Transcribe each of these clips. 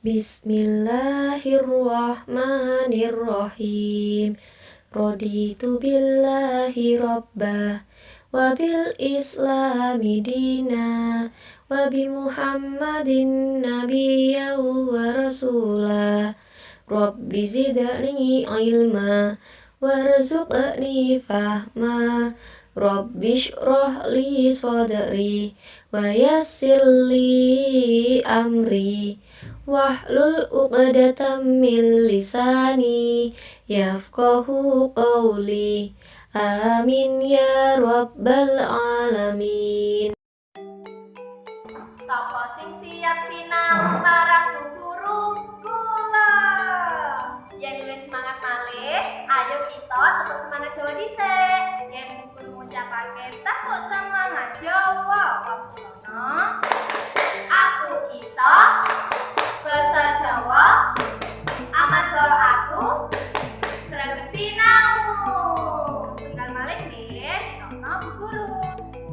Bismillahirrahmanirrahim. Raditu billahi rabbah wa bil islami dina wa bi Muhammadin nabiyya wa rasulah. Rabbi zidni ilma warzuqni fahma. Rabbi shrah li sadri wa yassir li amri wahlul 'uqdatam min lisani yafqahu qawli. Amin ya rabbal alamin. Sapa sing siap sinau marang Bu Guru kula. Yen wis semangat malih, ayo kita tepuk semangat Jawa dhisik. Yen Bu Guru ngucapake tepuk semangat Jawa Pamsulana. Aku iso basa Jawa amarga aku sregep sinau. Setunggal malih nggih dinono Bu Guru.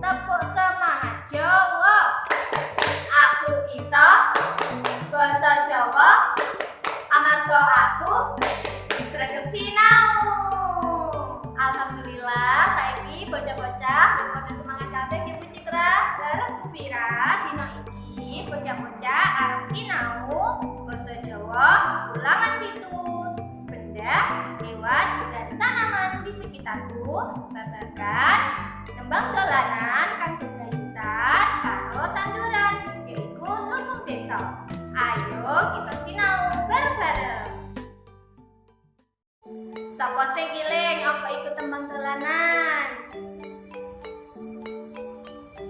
Tepuk semangat Jawa. Aku iso basa Jawa amarga aku sregep sinau. Alhamdulillah saiki bocah-bocah wis padha semangat kabeh nggih Bu Citra. Leres Bu Fira, dina iki bocah-bocah arep sinau basa Jawa ulangan pitut. Benda, hewan, dan tanaman di sekitarku babagan nembang dolanan kang gegayutan karo tanduran yaiku lumbung desa. Ayo kita sinau bareng-bareng. Sapa sing eling apa ikut tembang dolanan?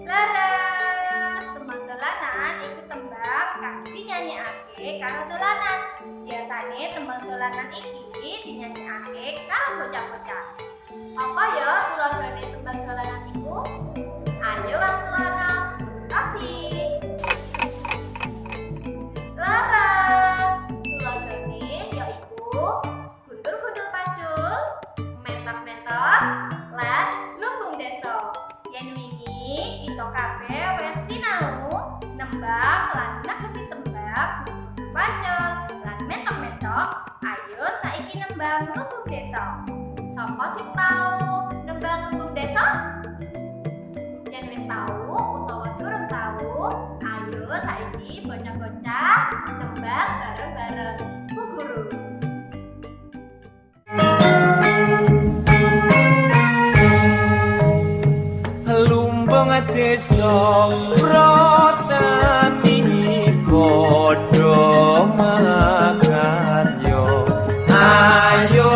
Leres, tembang dolanan iku tembang kang dinyanyekake karo dolanan. Biasane tembang dolanan iki dinyanyekake karo bocah-bocah. Apa ya tuladhane tembang dolanan iku? Ayo Wangsulana, kasih. Leres, tuladhane yaiku guntur-guntur pacul, mentok-mentok, lan lumbung desa. Yen wingi kita kabeh wis sinau nembang lan negesi tembang guntur pacul lan mentok-mentok. Ayo saiki nembang lumbung desa. Sapa sing tau nembang lumbung desa? Yen wis tau utawa durung tau, ayo saiki bocah-bocah nembang bareng-bareng Bu Guru. Lumbung desa protani padha makarya. Ayo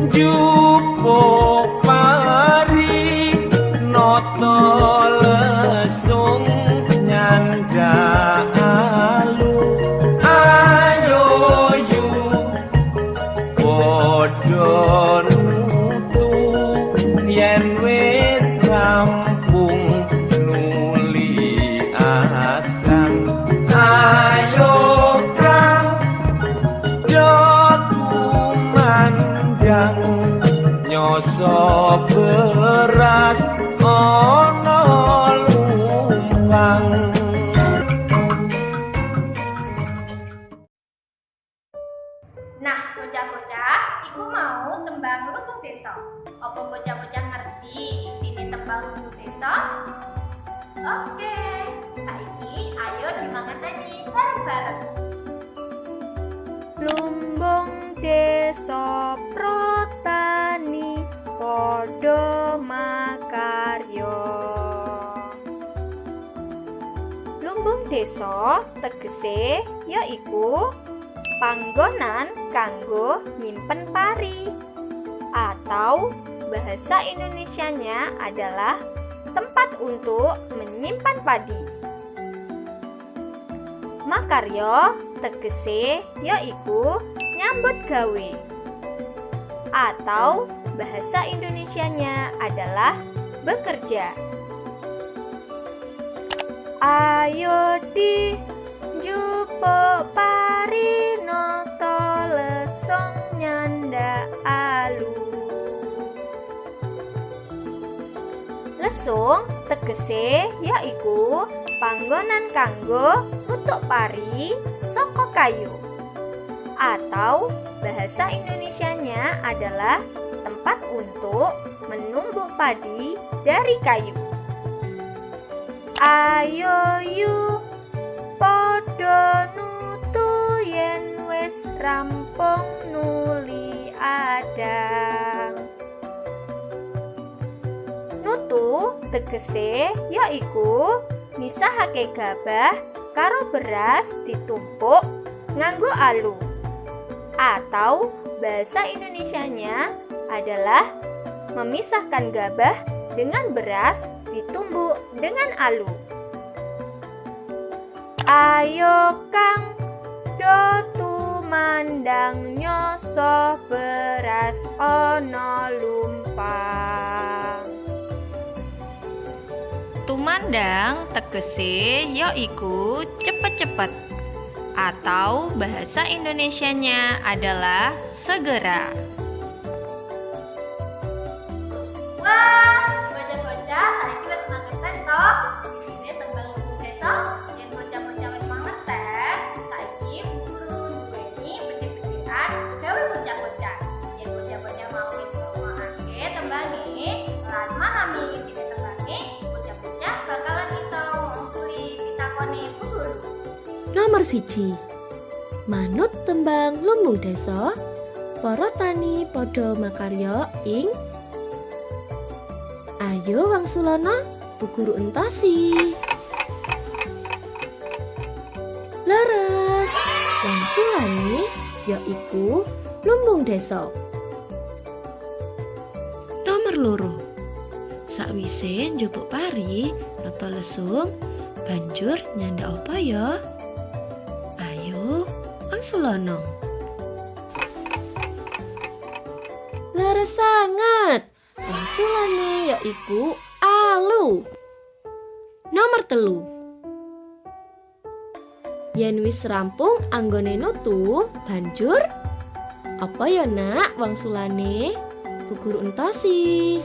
dijupuk pari nata lesung nyandalu. Ayo yu padha nutu yen wis rampung nuli akan. Ayo kang kumandang nyoso beras ana lumpang. Nah, bocah-bocah, iku mau tembang lumbung desa. Apa bocah-bocah ngerti isine tembang lumbung desa? Oke, saiki ayo dimangerteni bareng-bareng. Lumbung desa protani padha makarya. Lumbung desa tegese yaiku panggonan kanggo nyimpen pari, atau bahasa Indonesianya adalah tempat untuk menyimpan padi. Makarya tegese yaiku nyambut gawe, atau bahasa Indonesianya adalah bekerja. Ayo dijupuk pari nata lesung nyanda alu. Lesung tegese yaiku panggonan kanggo nutuk pari saka kayu. Atau bahasa Indonesianya adalah tempat untuk menumbuk padi dari kayu. Ayo yu padha nutu yen wis rampung nuli adang. Nutu tegese yaiku misahake gabah karo beras ditumpuk nganggo alu. Atau bahasa Indonesianya adalah memisahkan gabah dengan beras ditumbuk dengan alu. Ayo Kang, do tumandang nyoso beras ana lumpang. Tumandang tegese yaiku cepet-cepet atau bahasa Indonesianya adalah segera. Wah, bocah-bocah saiki wis mangerten toh isine tembang lumbung desa. Yen bocah-bocah wis mangerten, saiki guru duweni petik-petikan gawe bocah-bocah. Yen bocah-bocah mau wis ngrungokake tembange lan memahami isine tembange, bocah-bocah bakalan iso ngongsuli pitakone Bu Guru. Nomor 1. Manut tembang lumbung desa, para tani padha makarya ing Ayo wangsulana Bu Guru entosi. Leres, wangsulane yaiku lumbung desa. Nomor 2. Sakwise njupuk pari nata lesung, banjur nyandak apa ya? Ayo wangsulana. Leres sangat. Wangsulane yaiku alu. Nomor 3. Yen wis rampung anggone nutu, banjur apa ya nak wangsulane? Bu Guru entosi.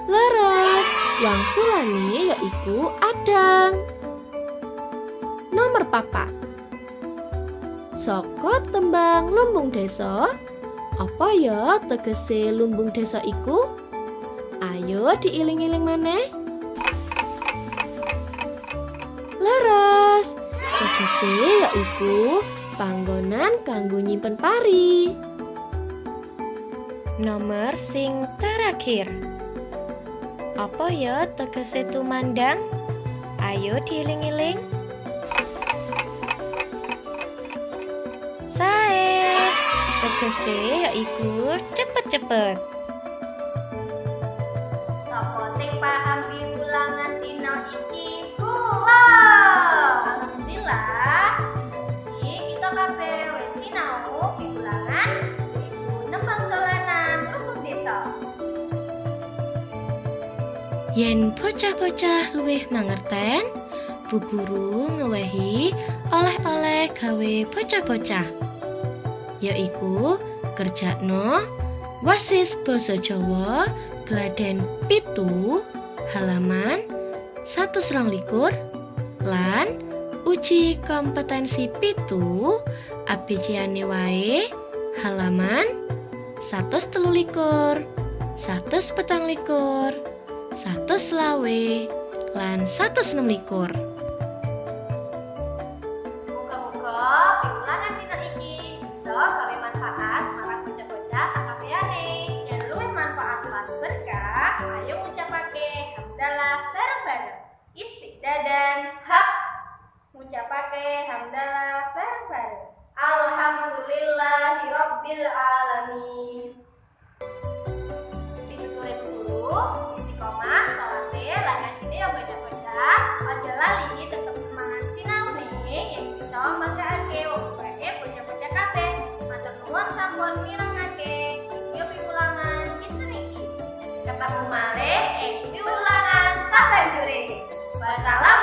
Leres, wangsulane yaiku adang. Nomor 4. Saka tembang lumbung desa, apa ya tegese lumbung desa iku? Ayo diiling-iling maneh. Leres, tegese yaiku panggonan kanggo nyimpen pari. Nomor sing terakhir. Apa ya tegese tumandang? Ayo diiling-iling. Sae, tegese yaiku cepet-cepet. Sapa sing paham piwulangan dina iki? Kula. Alhamdulillah, iki kita kabeh wis sinau piwulangan iku nembang dolanan lumbung desa. Yen bocah-bocah luwih mangerten, Bu Guru ngewehi oleh-oleh gawe bocah-bocah. Yaiku kerjakno Wasis Basa Jawa Gladen 7 halaman 122 lan uji kompetensi 7 ABCD wae halaman 123, 124, 125 lan 126. Muga-muga piwulangan dina iki bisa gawe manfaat marang bocah-bocah sakabehane. Yen luwih manfaat lan berkah, ayo ngucapake hamdalah bareng-bareng. Istiqdadan hak. Ngucapake hamdalah bareng-bareng. Alhamdulillahirabbil alamin. Pituture Bu Guru, istiqomah sholate lan ngajine ya bocah-bocah. Aja lali tetep semangat sinaune yang bisa mbanggakake wong tuwae bocah-bocah kabeh. Matur nuwun sampun mirengake video piwulangan dinten iki. Ketemu malih ing piwulangan sabanjure. Wassalam.